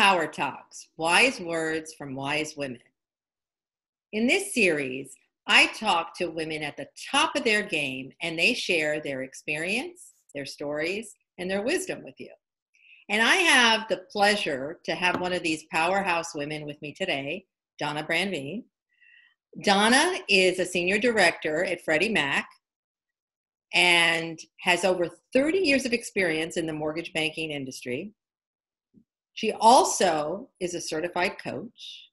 PowerTalks, wise words from wise women. In this series, I talk to women at the top of their game, and they share their experience, their stories, and their wisdom with you. And I have the pleasure to have one of these powerhouse women with me today, Donna Brandveen. Donna is a senior director at Freddie Mac and has over 30 years of experience in the mortgage banking industry. She also is a certified coach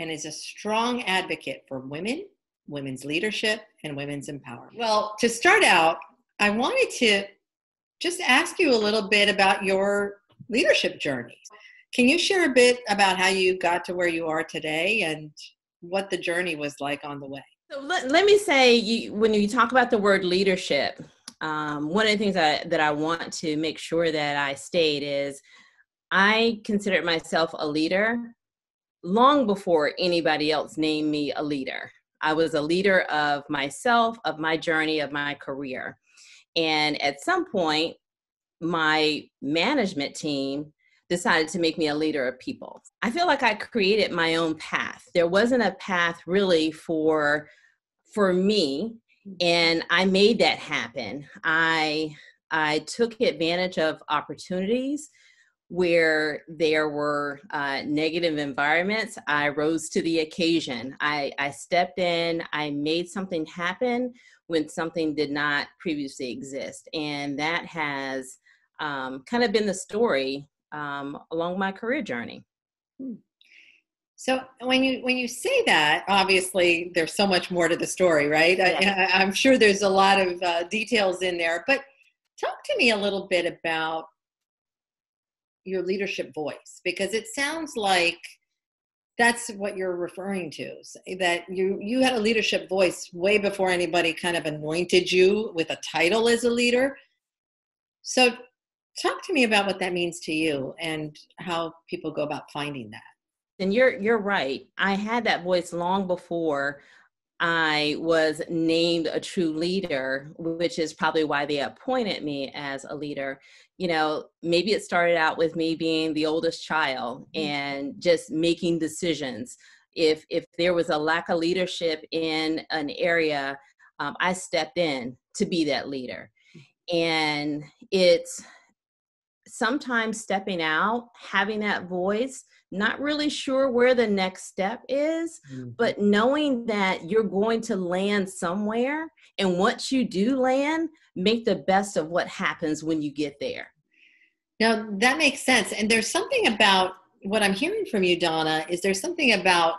and is a strong advocate for women, women's leadership, and women's empowerment. Well, to start out, I wanted to just ask you a little bit about your leadership journey. Can you share a bit about how you got to where you are today and what the journey was like on the way? So let me say, when you talk about the word leadership, one of the things that I want to make sure that I state is I considered myself a leader long before anybody else named me a leader. I was a leader of myself, of my journey, of my career. And at some point, my management team decided to make me a leader of people. I feel like I created my own path. There wasn't a path really for me, and I made that happen. I took advantage of opportunities where there were negative environments. I rose to the occasion. I stepped in, I made something happen when something did not previously exist. And that has kind of been the story along my career journey. So when you say that, obviously there's so much more to the story, right? Yeah. I'm sure there's a lot of details in there, but talk to me a little bit about your leadership voice, because it sounds like that's what you're referring to, that you had a leadership voice way before anybody kind of anointed you with a title as a leader. So talk to me about what that means to you and how people go about finding that. And you're right. I had that voice long before I was named a true leader, which is probably why they appointed me as a leader. You know, maybe it started out with me being the oldest child and just making decisions. If there was a lack of leadership in an area, I stepped in to be that leader. And it's sometimes stepping out, having that voice, not really sure where the next step is, but knowing that you're going to land somewhere. And once you do land, make the best of what happens when you get there. Now, that makes sense. And there's something about what I'm hearing from you, Donna, is there's something about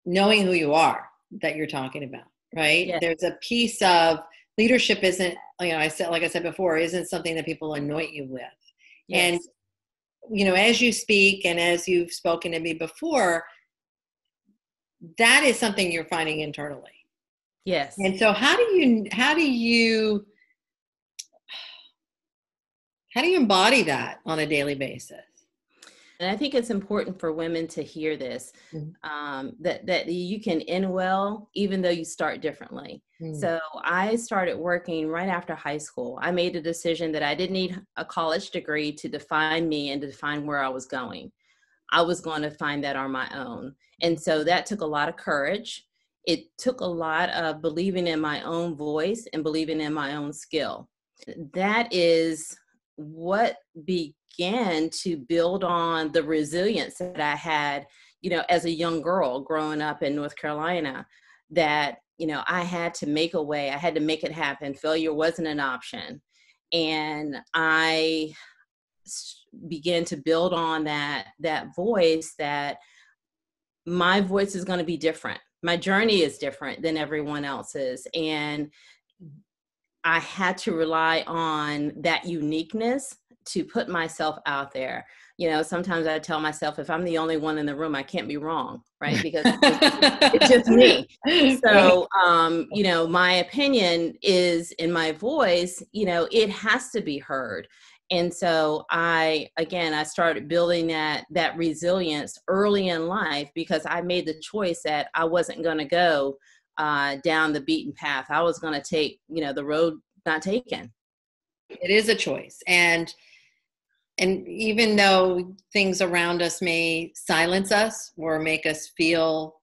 knowing who you are that you're talking about, right? Yes. There's a piece of leadership isn't, like I said before, isn't something that people anoint you with. Yes. And as you speak and as you've spoken to me before, that is something you're finding internally. Yes. And so how do you embody that on a daily basis? And I think it's important for women to hear this, that you can end well, even though you start differently. So I started working right after high school. I made a decision that I didn't need a college degree to define me and to define where I was going. I was going to find that on my own. And so that took a lot of courage. It took a lot of believing in my own voice and believing in my own skill. That is what began to build on the resilience that I had, as a young girl growing up in North Carolina, that, I had to make a way. I had to make it happen. Failure wasn't an option. And I began to build on that voice, that my voice is going to be different. My journey is different than everyone else's. And I had to rely on that uniqueness to put myself out there. Sometimes I tell myself, if I'm the only one in the room, I can't be wrong, right? Because it's just me. So, my opinion is in my voice, it has to be heard. And so I started building that resilience early in life, because I made the choice that I wasn't going to go down the beaten path. I was going to take, the road not taken. It is a choice. And And even though things around us may silence us or make us feel,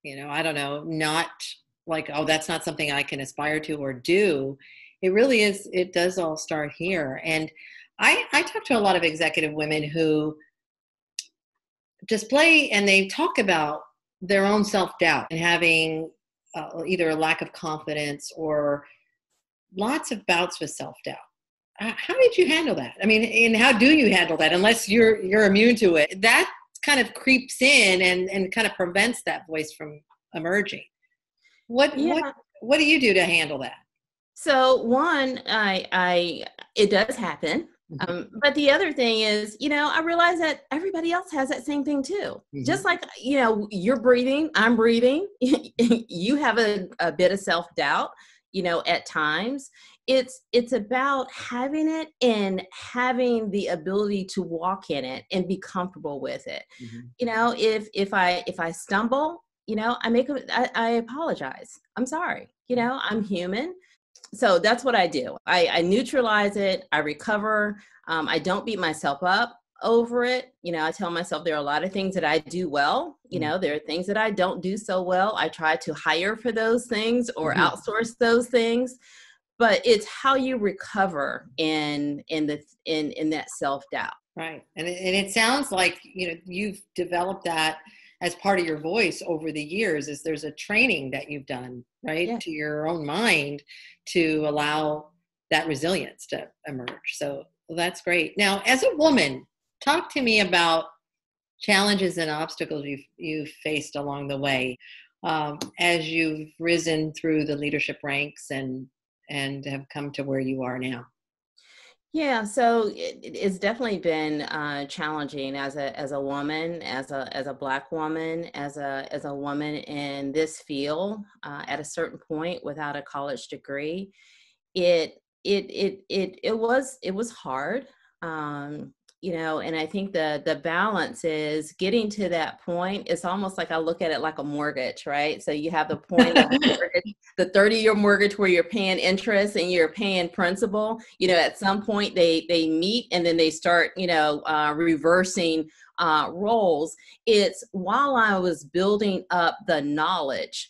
I don't know, not like, oh, that's not something I can aspire to or do. It really is. It does all start here. And I talk to a lot of executive women who display and they talk about their own self-doubt and having either a lack of confidence or lots of bouts with self-doubt. How did you handle that? I mean, and how do you handle that unless you're immune to it? That kind of creeps in and kind of prevents that voice from emerging. What do you do to handle that? So one, it does happen. But the other thing is, I realize that everybody else has that same thing too. Just like, you're breathing, I'm breathing. You have a bit of self-doubt, at times. It's about having it and having the ability to walk in it and be comfortable with it. If I stumble, I apologize. I'm sorry. I'm human. So that's what I do. I neutralize it. I recover. I don't beat myself up over it. I tell myself there are a lot of things that I do well. There are things that I don't do so well. I try to hire for those things or outsource those things. But it's how you recover in that self-doubt. Right. And it sounds like, you've developed that as part of your voice over the years. Is there's a training that you've done, right, to your own mind to allow that resilience to emerge. So that's great. Now, as a woman, talk to me about challenges and obstacles you've faced along the way as you've risen through the leadership ranks and have come to where you are now. Yeah, so it's definitely been challenging as a woman, as a Black woman, as a woman in this field at a certain point without a college degree. It was hard, and I think the balance is getting to that point. It's almost like I look at it like a mortgage, right? So you have the point of mortgage, the 30-year mortgage where you're paying interest and you're paying principal. At some point they meet and then they start, reversing roles. It's while I was building up the knowledge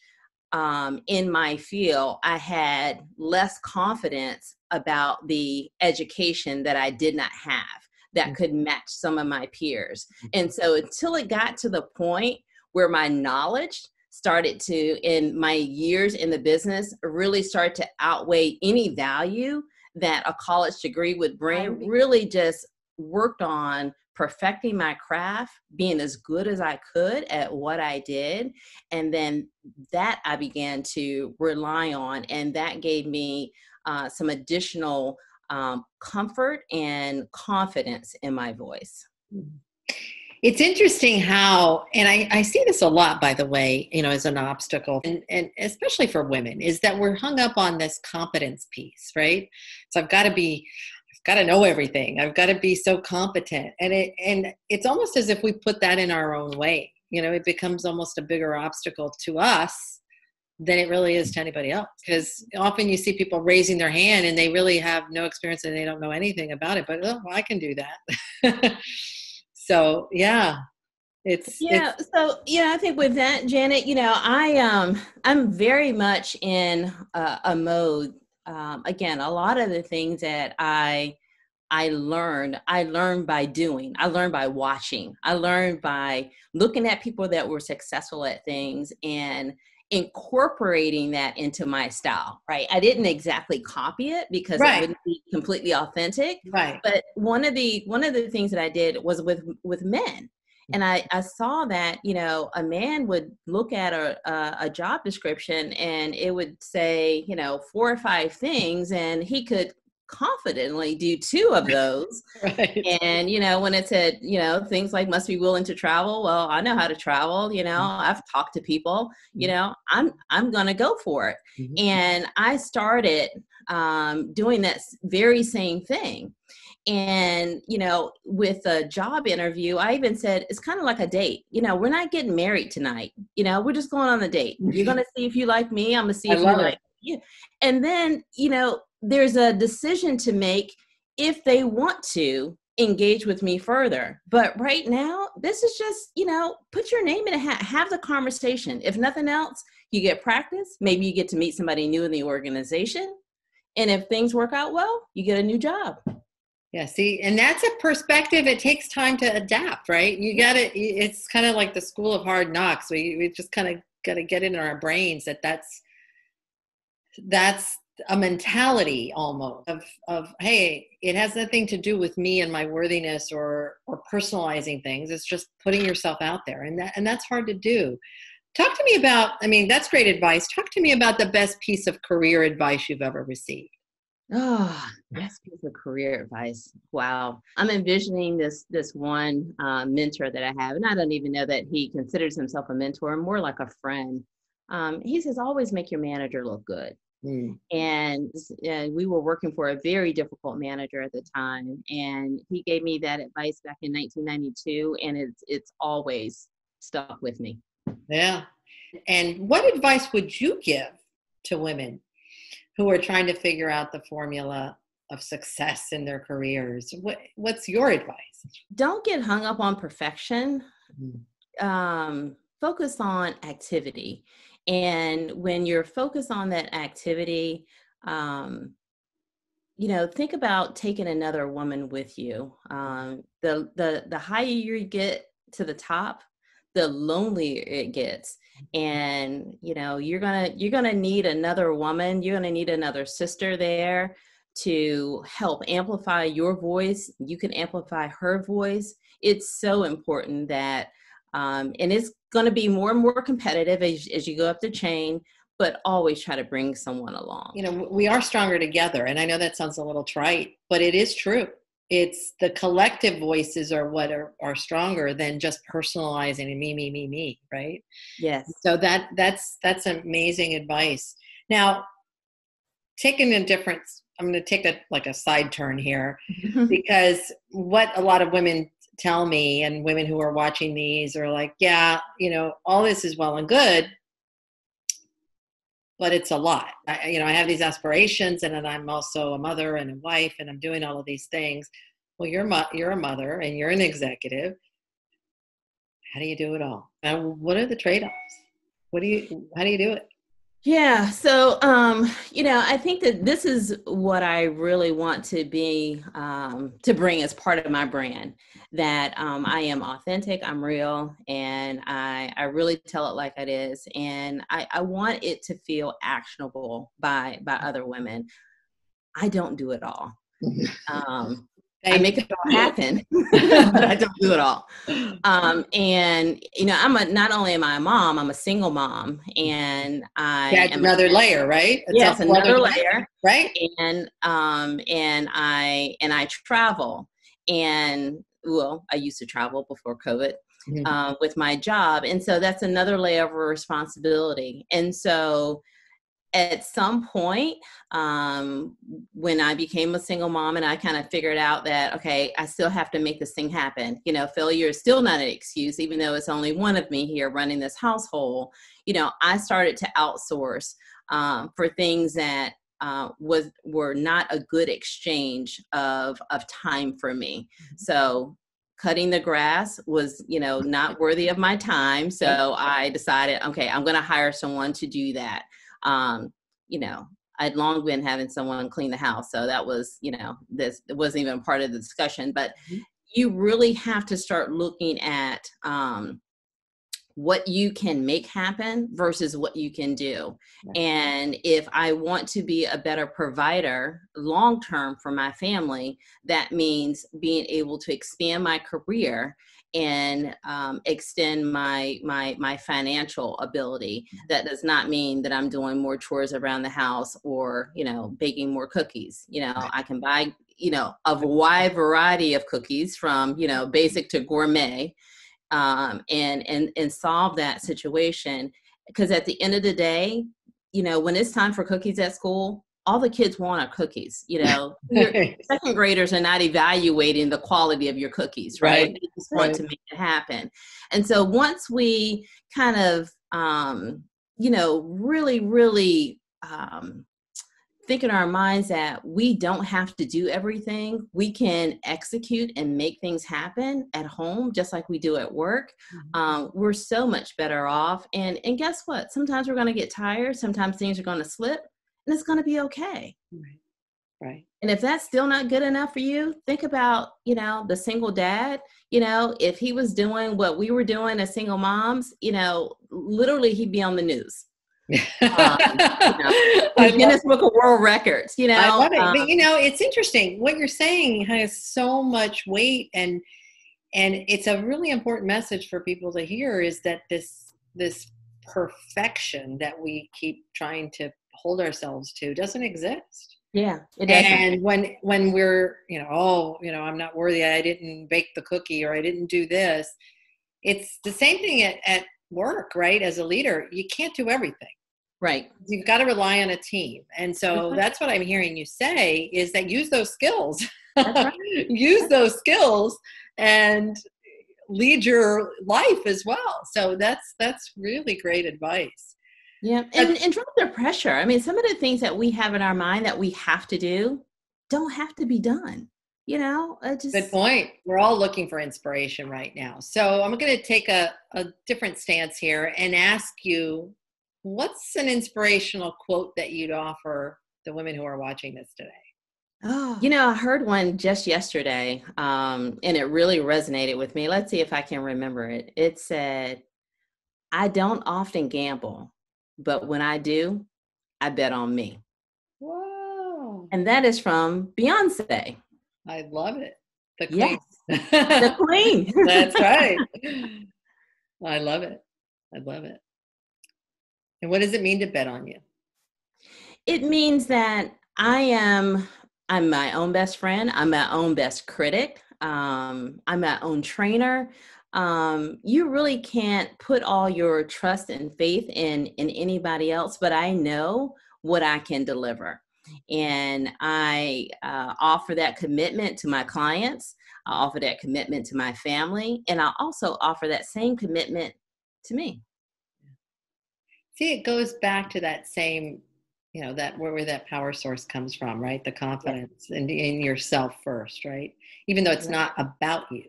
in my field, I had less confidence about the education that I did not have that could match some of my peers. And so until it got to the point where my knowledge started to, in my years in the business, really start to outweigh any value that a college degree would bring, really just worked on perfecting my craft, being as good as I could at what I did. And then that I began to rely on, and that gave me some additional comfort and confidence in my voice. It's interesting how, and I see this a lot, by the way, as an obstacle, and especially for women, is that we're hung up on this competence piece, right? So I've got to know everything. I've got to be so competent. And it's almost as if we put that in our own way. It becomes almost a bigger obstacle to us than it really is to anybody else. Because often you see people raising their hand and they really have no experience and they don't know anything about it, but I can do that. So yeah, So I think with that, Janet, I'm very much in a mode. Again, a lot of the things that I learned by doing. I learned by watching. I learned by looking at people that were successful at things and incorporating that into my style, right? I didn't exactly copy it because it wouldn't be completely authentic. Right. But one of the things that I did was with men. And I saw that, a man would look at a job description and it would say, 4 or 5 things, and he could confidently do 2 of those. Right. And, when it said, things like must be willing to travel. Well, I know how to travel, I've talked to people, I'm going to go for it. Mm-hmm. And I started doing that very same thing. And, with a job interview, I even said, it's kind of like a date. We're not getting married tonight. We're just going on a date. You're going to see if you like me. I'm going to see if you like you. And then, there's a decision to make if they want to engage with me further. But right now, this is just, put your name in a hat, have the conversation. If nothing else, you get practice. Maybe you get to meet somebody new in the organization. And if things work out well, you get a new job. Yeah, see, and that's a perspective. It takes time to adapt, right? It's kind of like the school of hard knocks. We just kind of got to get it in our brains that's a mentality almost of, hey, it has nothing to do with me and my worthiness or personalizing things. It's just putting yourself out there. And that's hard to do. Talk to me about, that's great advice. Talk to me about the best piece of career advice you've ever received. Oh, best piece of career advice. Wow. I'm envisioning this one mentor that I have, and I don't even know that he considers himself a mentor, more like a friend. He says, always make your manager look good. And we were working for a very difficult manager at the time. And he gave me that advice back in 1992, and it's always stuck with me. Yeah. And what advice would you give to women who are trying to figure out the formula of success in their careers? What's your advice? Don't get hung up on perfection. Focus on activity. And when you're focused on that activity, think about taking another woman with you. The higher you get to the top, the lonelier it gets. And, you're going to need another woman. You're going to need another sister there to help amplify your voice. You can amplify her voice. It's so important that, and it's going to be more and more competitive as you go up the chain, but always try to bring someone along. We are stronger together. And I know that sounds a little trite, but it is true. It's the collective voices are what are stronger than just personalizing and me, right? Yes. So that's amazing advice. Now, I'm going to take a side turn here because what a lot of women tell me, and women who are watching these are like, yeah, all this is well and good, but it's a lot. I have these aspirations, and then I'm also a mother and a wife, and I'm doing all of these things. Well, you're a mother and you're an executive. How do you do it all? And what are the trade-offs? How do you do it? Yeah. So, I think that this is what I really want to be, to bring as part of my brand, that I am authentic, I'm real, and I really tell it like it is. And I want it to feel actionable by other women. I don't do it all. I make it all happen, but I don't do it all. And not only am I a mom, I'm a single mom, and that's another layer, right? Yes, another layer, right? And I travel, and I used to travel before COVID with my job, and so that's another layer of responsibility. And so, at some point, when I became a single mom and I kind of figured out that, okay, I still have to make this thing happen. Failure is still not an excuse, even though it's only one of me here running this household. I started to outsource for things that were not a good exchange of time for me. So cutting the grass was, not worthy of my time. So I decided, okay, I'm going to hire someone to do that. I'd long been having someone clean the house. So that was, it wasn't even part of the discussion, but you really have to start looking at, what you can make happen versus what you can do. And if I want to be a better provider long-term for my family, that means being able to expand my career and extend my financial ability. That does not mean that I'm doing more chores around the house or, baking more cookies. I can buy, a wide variety of cookies from, basic to gourmet, and solve that situation. Because at the end of the day, when it's time for cookies at school, all the kids want are cookies. Your second graders are not evaluating the quality of your cookies, right? They just want to make it happen. And so once we kind of, really, really think in our minds that we don't have to do everything. We can execute and make things happen at home, just like we do at work. We're so much better off. And guess what? Sometimes we're going to get tired. Sometimes things are going to slip, and it's going to be okay. Right. Right. And if that's still not good enough for you, think about, the single dad. If he was doing what we were doing as single moms, literally he'd be on the news. Guinness Book of World Records, I love it. But it's interesting. What you're saying has so much weight, and it's a really important message for people to hear, is that this perfection that we keep trying to hold ourselves to doesn't exist. Yeah, it doesn't. And when we're, I'm not worthy, I didn't bake the cookie, or I didn't do this. It's the same thing at work, right? As a leader, you can't do everything. Right. You've got to rely on a team. And so that's what I'm hearing you say, is that use those skills. That's right. Use those skills and lead your life as well. So that's really great advice. Yeah. And drop the pressure. I mean, some of the things that we have in our mind that we have to do don't have to be done. Good point. We're all looking for inspiration right now. So I'm going to take a different stance here and ask you, what's an inspirational quote that you'd offer the women who are watching this today? Oh, I heard one just yesterday, and it really resonated with me. Let's see if I can remember it. It said, "I don't often gamble, but when I do, I bet on me." Whoa. And that is from Beyonce. I love it. The queen. Yes. The queen. That's right. I love it. I love it. And what does it mean to bet on you? It means that I'm my own best friend. I'm my own best critic. I'm my own trainer. You really can't put all your trust and faith in anybody else, but I know what I can deliver. And I offer that commitment to my clients. I offer that commitment to my family. And I also offer that same commitment to me. See, it goes back to that same, that where that power source comes from, right? The confidence in yourself first, right? Even though it's not about you.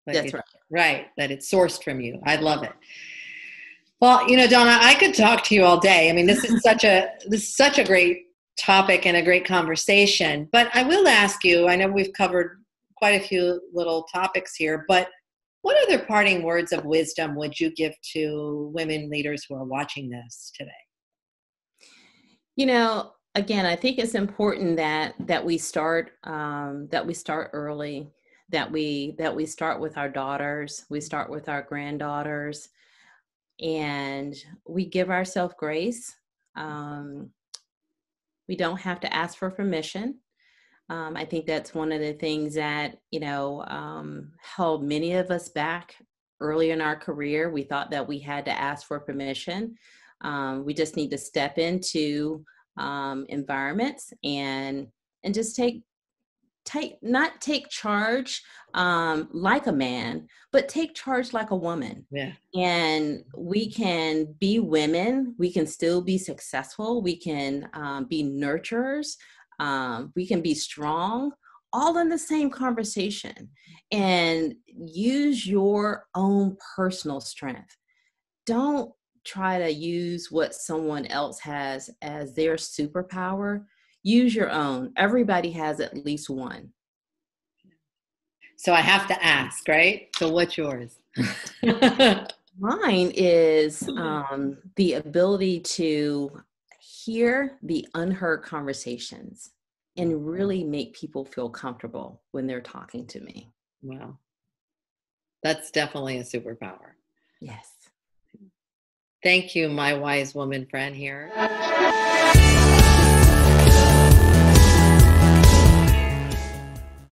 That's right. Right. That it's sourced from you. I love it. Well, Donna, I could talk to you all day. I mean, this is such a great topic and a great conversation, but I will ask you, I know we've covered quite a few little topics here, but what other parting words of wisdom would you give to women leaders who are watching this today? Again, I think it's important that we start early, that we start with our daughters, we start with our granddaughters, and we give ourselves grace. We don't have to ask for permission. I think that's one of the things that, held many of us back early in our career. We thought that we had to ask for permission. We just need to step into environments and just not take charge like a man, but take charge like a woman. Yeah. And we can be women. We can still be successful. We can be nurturers. We can be strong, all in the same conversation, and use your own personal strength. Don't try to use what someone else has as their superpower. Use your own. Everybody has at least one. So I have to ask, right? So what's yours? Mine is the ability to hear the unheard conversations and really make people feel comfortable when they're talking to me. Wow. That's definitely a superpower. Yes. Thank you, my wise woman friend here.